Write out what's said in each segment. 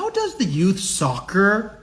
how does the youth soccer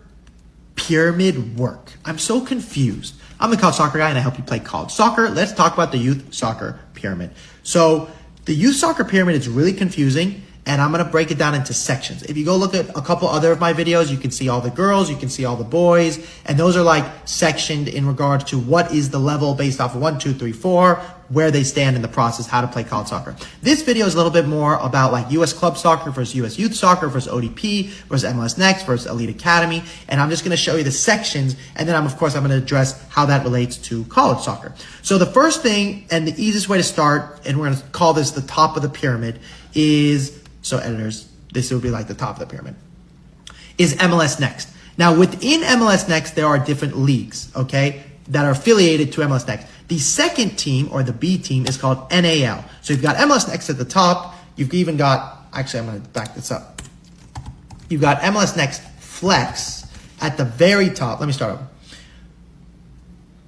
pyramid work? I'm so confused. I'm the college soccer guy and I help you play college soccer. Let's talk about the youth soccer pyramid. So the youth soccer pyramid is really confusing, and I'm going to break it down into sections. If you go look at a couple other of my videos, you can see all the girls, you can see all the boys, and those are like sectioned in regards to what is the level based off of 1, 2, 3, 4, where they stand in the process, how to play college soccer. This video is a little bit more about like US club soccer versus US youth soccer versus ODP versus MLS Next versus Elite Academy. And I'm just going to show you the sections. And then of course, I'm going to address how that relates to college soccer. So the first thing and the easiest way to start, and we're going to call this the top of the pyramid, is, so editors, this would be like the top of the pyramid, is MLS Next. Now within MLS Next, there are different leagues, okay, that are affiliated to MLS Next. The second team, or the B team, is called NAL. So you've got MLS Next at the top. You've even got, actually I'm going to back this up. You've got MLS Next Flex at the very top. Let me start over.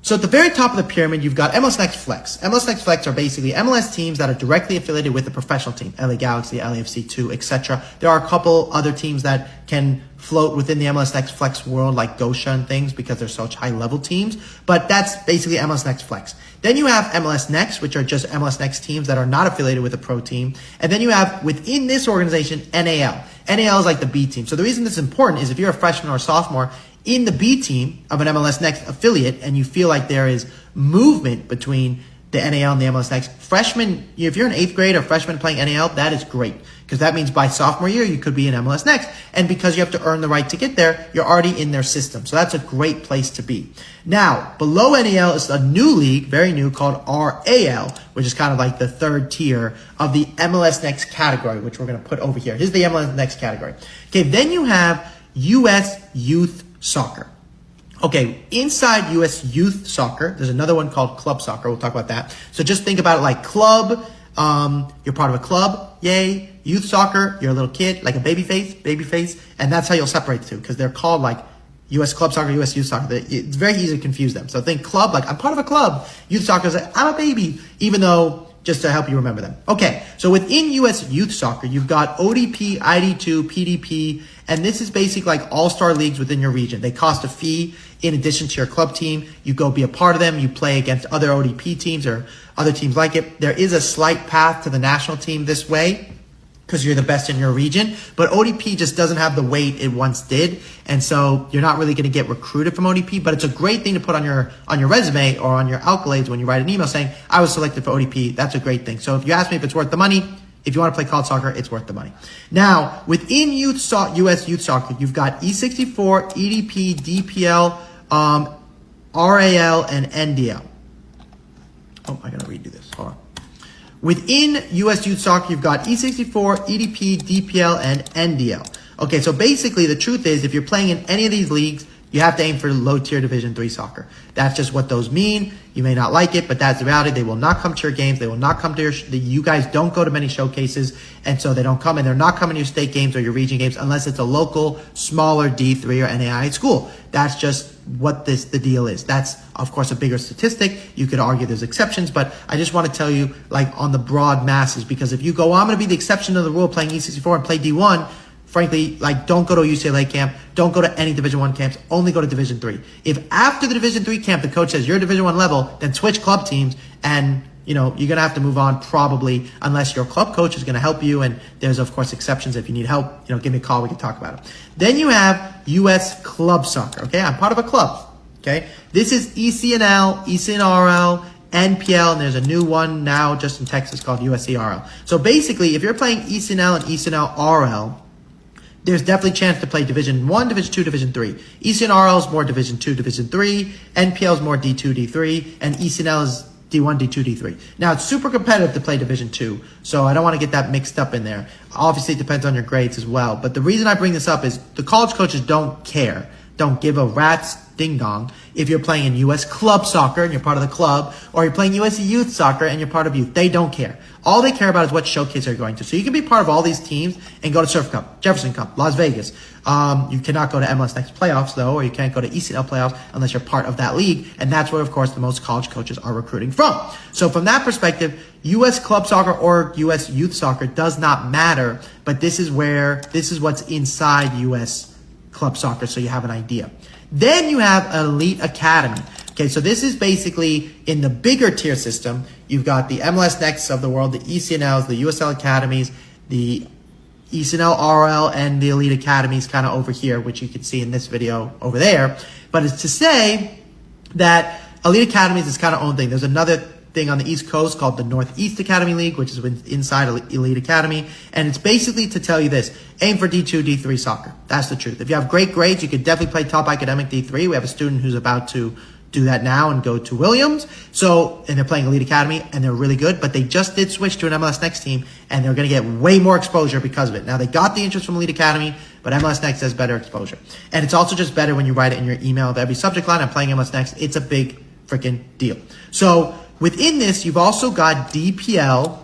So at the very top of the pyramid, you've got MLS Next Flex. MLS Next Flex are basically MLS teams that are directly affiliated with the professional team, LA Galaxy, LAFC2, etc. There are a couple other teams that can float within the MLS Next Flex world, like Gosha and things, because they're such high-level teams. But that's basically MLS Next Flex. Then you have MLS Next, which are just MLS Next teams that are not affiliated with a pro team. And then you have, within this organization, NAL. NAL is like the B team. So the reason this is important is if you're a freshman or a sophomore in the B team of an MLS Next affiliate and you feel like there is movement between the NAL and the MLS Next, freshmen, if you're an 8th grade or freshman playing NAL, that is great. Because that means by sophomore year, you could be in MLS Next. And because you have to earn the right to get there, you're already in their system. So that's a great place to be. Now, below NAL is a new league, very new, called RAL, which is kind of like the third tier of the MLS Next category, which we're going to put over here. Here's the MLS Next category. Okay, then you have US Youth Soccer. Okay, inside US Youth Soccer, there's another one called Club Soccer. We'll talk about that. So just think about it like club. You're part of a club, yay. Youth soccer, you're a little kid, like a baby face, and that's how you'll separate the two, because they're called like US Club Soccer, US Youth Soccer. It's very easy to confuse them. So think club, like I'm part of a club. Youth soccer is like I'm a baby, even though, just to help you remember them. Okay, so within US Youth Soccer, you've got ODP, ID2, PDP, and this is basically like all-star leagues within your region. They cost a fee in addition to your club team. You go be a part of them. You play against other ODP teams or other teams like it. There is a slight path to the national team this way, because you're the best in your region. But ODP just doesn't have the weight it once did. And so you're not really going to get recruited from ODP, but it's a great thing to put on your resume or on your accolades when you write an email saying, I was selected for ODP. That's a great thing. So if you ask me if it's worth the money, if you want to play college soccer, it's worth the money. Now, within US Youth Soccer, you've got E64, EDP, DPL, RAL, and NDL. Oh, I got to redo this. Hold on. Within US Youth Soccer, you've got E64, EDP, DPL, and NDL. Okay, so basically the truth is if you're playing in any of these leagues, you have to aim for low-tier Division III soccer. That's just what those mean. You may not like it, but that's the reality. They will not come to your games. They will not come to your you guys don't go to many showcases, and so they don't come, and they're not coming to your state games or your region games unless it's a local, smaller D3 or NAIA school. That's just what the deal is. That's, of course, a bigger statistic. You could argue there's exceptions, but I just want to tell you, like, on the broad masses, because if you go, I'm going to be the exception to the rule playing E64 and play D1, frankly, like, don't go to a UCLA camp. Don't go to any Division I camps. Only go to Division III. If after the Division III camp, the coach says you're Division I level, then switch club teams, and you're going to have to move on probably unless your club coach is going to help you. And there's, of course, exceptions. If you need help, give me a call. We can talk about it. Then you have US Club Soccer. Okay, I'm part of a club. Okay, this is ECNL, ECNRL, NPL, and there's a new one now just in Texas called USCRL. So basically, if you're playing ECNL and ECNL-RL, there's definitely a chance to play Division 1, Division 2, Division 3. ECNRL is more Division 2, Division 3. NPL is more D2, D3. And ECNL is D1, D2, D3. Now, it's super competitive to play Division 2, so I don't want to get that mixed up in there. Obviously, it depends on your grades as well. But the reason I bring this up is the college coaches don't care don't give a rat's ding dong if you're playing in U.S. club soccer and you're part of the club, or you're playing U.S. youth soccer and you're part of youth. They don't care. All they care about is what showcase they're going to. So you can be part of all these teams and go to Surf Cup, Jefferson Cup, Las Vegas. You cannot go to MLS Next playoffs though, or you can't go to ECNL playoffs unless you're part of that league. And that's where, of course, the most college coaches are recruiting from. So from that perspective, U.S. club soccer or U.S. youth soccer does not matter, but this is what's inside U.S. club soccer, so you have an idea. Then you have Elite Academy. Okay, so this is basically in the bigger tier system. You've got the MLS Next of the world, the ECNLs, the USL Academies, the ECNL RL, and the Elite Academies kind of over here, which you can see in this video over there. But it's to say that Elite Academies is kind of own thing. There's another thing on the East Coast called the Northeast Academy League, which is inside Elite Academy. And it's basically to tell you this: aim for D2, D3 soccer. That's the truth. If you have great grades, you could definitely play top academic D3. We have a student who's about to do that now and go to Williams. And they're playing Elite Academy and they're really good, but they just did switch to an MLS Next team and they're going to get way more exposure because of it. Now they got the interest from Elite Academy, but MLS Next has better exposure. And it's also just better when you write it in your email of every subject line. I'm playing MLS Next. It's a big freaking deal. So within this, you've also got DPL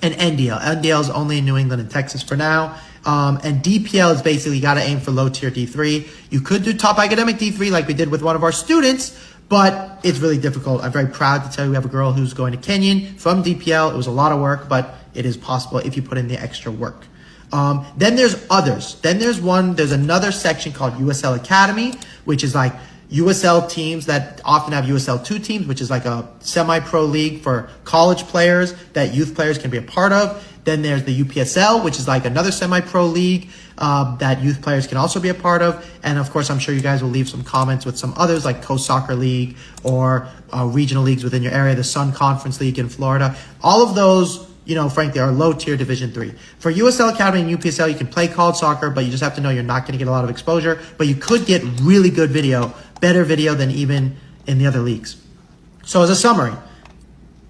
and NDL. NDL is only in New England and Texas for now. And DPL is basically you got to aim for low tier D3. You could do top academic D3 like we did with one of our students, but it's really difficult. I'm very proud to tell you we have a girl who's going to Kenyon from DPL. It was a lot of work, but it is possible if you put in the extra work. Then there's others. Then there's another section called USL Academy, which is like USL teams that often have USL 2 teams, which is like a semi-pro league for college players that youth players can be a part of. Then there's the UPSL, which is like another semi-pro league that youth players can also be a part of. And of course, I'm sure you guys will leave some comments with some others like Coast Soccer League or regional leagues within your area, the Sun Conference League in Florida. All of those, frankly, are low tier Division 3. For USL Academy and UPSL, you can play college soccer, but you just have to know you're not going to get a lot of exposure. But you could get really good video, better video than even in the other leagues. So as a summary,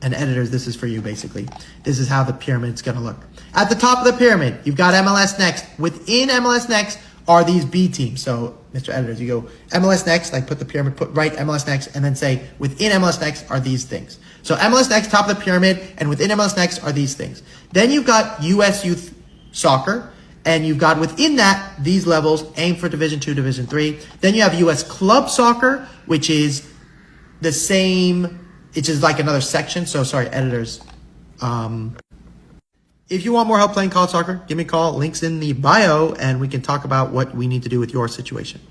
and editors, this is for you basically. This is how the pyramid's going to look. At the top of the pyramid, you've got MLS Next. Within MLS Next are these B teams. So, Mr. Editors, you go MLS Next, like put the pyramid, write MLS Next, and then say within MLS Next are these things. So MLS Next, top of the pyramid, and within MLS Next are these things. Then you've got US Youth Soccer, and you've got within that these levels, aim for Division 2, Division 3. Then you have US Club Soccer, which is the same. It's just like another section. So sorry, editors. If you want more help playing college soccer, give me a call. Links in the bio, and we can talk about what we need to do with your situation.